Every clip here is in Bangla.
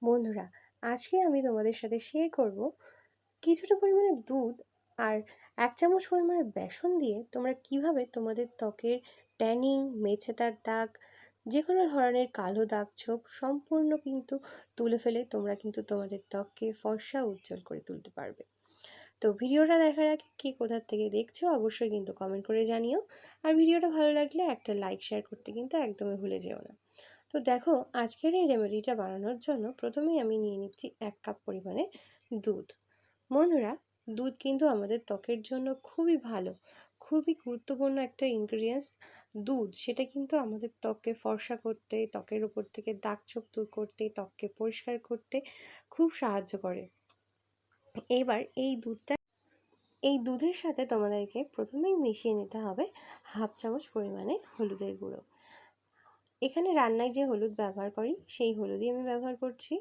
বন্ধুরা, আজকে আমি তোমাদের সাথে শেয়ার করব কিছুটা পরিমাণে দুধ আর 1 চামচ পরিমাণে বেসন দিয়ে তোমরা কিভাবে তোমাদের ত্বকের ট্যানিং, মেচেদার দাগ, যে কোনো ধরনের কালো দাগ ছোপ সম্পূর্ণ কিন্তু তুলে ফেলে তোমরা কিন্তু তোমাদের ত্বককে ফর্সা উজ্জ্বল করে তুলতে পারবে। তো ভিডিওটা দেখার আগে কে কোথা থেকে দেখছো অবশ্যই কিন্তু কমেন্ট করে জানিও। আর ভিডিওটা ভালো লাগলে একটা লাইক শেয়ার করতে কিন্তু একদমই ভুলে যেও না। তো দেখো, আজকের এই রেমেডিটা বানানোর জন্য প্রথমেই আমি নিয়ে নিচ্ছি 1 কাপ পরিমাণে দুধ। বন্ধুরা, দুধ কিন্তু আমাদের ত্বকের জন্য খুবই ভালো, খুবই গুরুত্বপূর্ণ একটা ইনগ্রিডিয়েন্টস। দুধ সেটা কিন্তু আমাদের ত্বককে ফর্সা করতে, ত্বকের উপর থেকে দাগ ছোপ দূর করতে, ত্বককে পরিষ্কার করতে খুব সাহায্য করে। এবার এই দুধের সাথে তোমাদেরকে প্রথমেই মিশিয়ে নিতে হবে 1/2 চামচ পরিমাণে হলুদের গুঁড়ো। এখানে রান্নায় যে হলুদ ব্যবহার করি সেই হলুদই আমি ব্যবহার করছি।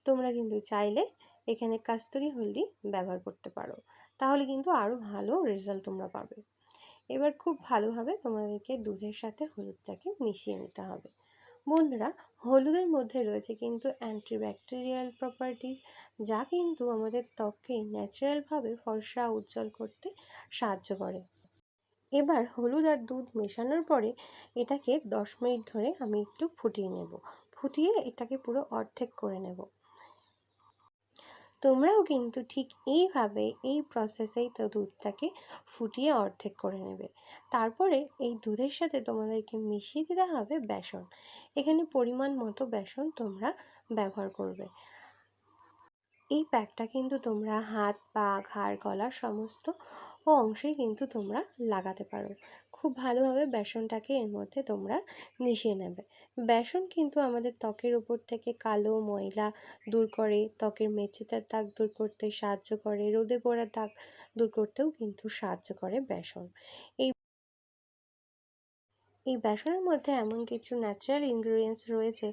তোমরা কিন্তু চাইলে এখানে কাস্তুরি হলদি ব্যবহার করতে পারো, তাহলে কিন্তু আরও ভালো রেজাল্ট তোমরা পাবে। এবার খুব ভালোভাবে তোমাদেরকে দুধের সাথে হলুদটাকে মিশিয়ে নিতে হবে। বন্ধুরা, হলুদের মধ্যে রয়েছে কিন্তু অ্যান্টিব্যাকটেরিয়াল প্রপার্টিজ, যা কিন্তু আমাদের ত্বককে ন্যাচারালভাবে ফর্সা উজ্জ্বল করতে সাহায্য করে। এবার হলুদ আর দুধ মেশানোর পরে এটাকে 10 মিনিট ধরে আমি একটু ফুটিয়ে নেব। ফুটিয়ে এটাকে পুরো অর্ধেক করে নেব। তোমরাও কিন্তু ঠিক এইভাবে এই প্রসেসেই তো দুধটাকে ফুটিয়ে অর্ধেক করে নেবে। তারপরে এই দুধের সাথে তোমাদেরকে মিশিয়ে দিতে হবে বেসন। এখানে পরিমাণ মতো বেসন তোমরা ব্যবহার করবে। এই প্যাকটা কিন্তু তোমরা হাত, পা, ঘাড়, গলার সমস্ত অংশেই কিন্তু তোমরা লাগাতে পারো। খুব ভালোভাবে বেসনটাকে এর মধ্যে তোমরা মিশিয়ে নেবে। বেসন কিন্তু আমাদের ত্বকের উপর থেকে কালো ময়লা দূর করে, ত্বকের মেচেদার দাগ দূর করতে সাহায্য করে, রোদে পড়ার দাগ দূর করতেও কিন্তু সাহায্য করে বেসন। এই বেসনের মধ্যে এমন কিছু ন্যাচারাল ইনগ্রিডিয়েন্টস রয়েছে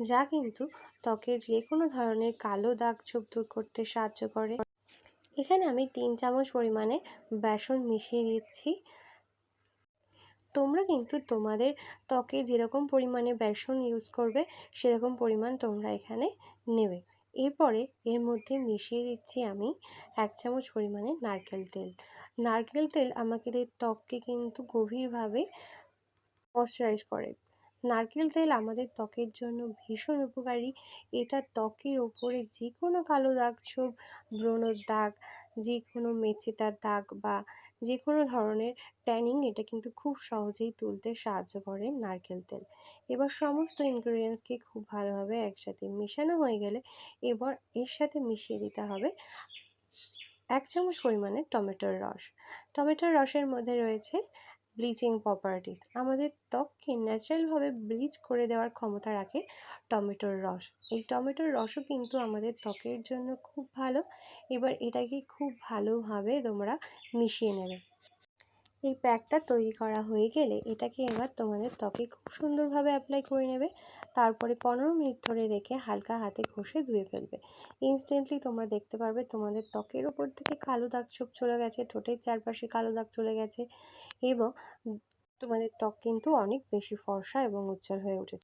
যা কিন্তু ত্বকের যে কোনো ধরনের কালো দাগ ছোপ দূর করতে সাহায্য করে। এখানে আমি 3 চামচ পরিমাণে বেসন মিশিয়ে দিচ্ছি। তোমরা কিন্তু তোমাদের ত্বকে যেরকম পরিমাণে বেসন ইউজ করবে সেরকম পরিমাণ তোমরা এখানে নেবে। এরপরে এর মধ্যে মিশিয়ে দিচ্ছি আমি 1 চামচ পরিমাণে নারকেল তেল। নারকেল তেল আমাদের ত্বককে কিন্তু গভীরভাবে ময়শ্চারাইজ করে। নারকেল তেল আমাদের ত্বকের জন্য ভীষণ উপকারী। এটা ত্বকের ওপরে যে কোনো কালো দাগ ছোপ, ব্রণর দাগ, যে কোনো মেচেদার দাগ বা যে কোনো ধরনের ট্যানিং এটা কিন্তু খুব সহজেই তুলতে সাহায্য করে নারকেল তেল। এবার সমস্ত ইনগ্রিডিয়েন্টসকে খুব ভালোভাবে একসাথে মেশানো হয়ে গেলে এবার এর সাথে মিশিয়ে দিতে হবে 1 চামচ পরিমাণে টমেটোর রস। টমেটোর রসের মধ্যে রয়েছে ব্লিচিং প্রপার্টিস। আমাদের ত্বককে ন্যাচারালভাবে ব্লিচ করে দেওয়ার ক্ষমতা রাখে টমেটোর রস। এই টমেটোর রসও কিন্তু আমাদের ত্বকের জন্য খুব ভালো। এবার এটাকে খুব ভালোভাবে তোমরা মিশিয়ে নেবে। এই প্যাকটা তৈরি করা হয়ে গেলে এটাকে এবার তোমাদের ত্বকে খুব সুন্দরভাবে অ্যাপ্লাই করে নেবে। তারপরে 15 মিনিট ধরে রেখে হালকা হাতে ঘষে ধুয়ে ফেলবে। ইনস্ট্যান্টলি তোমরা দেখতে পারবে তোমাদের ত্বকের ওপর থেকে কালো দাগ ছোপ চলে গেছে, ঠোঁটের চারপাশে কালো দাগ চলে গেছে এবং তোমাদের ত্বক কিন্তু অনেক বেশি ফর্সা এবং উজ্জ্বল হয়ে উঠেছে।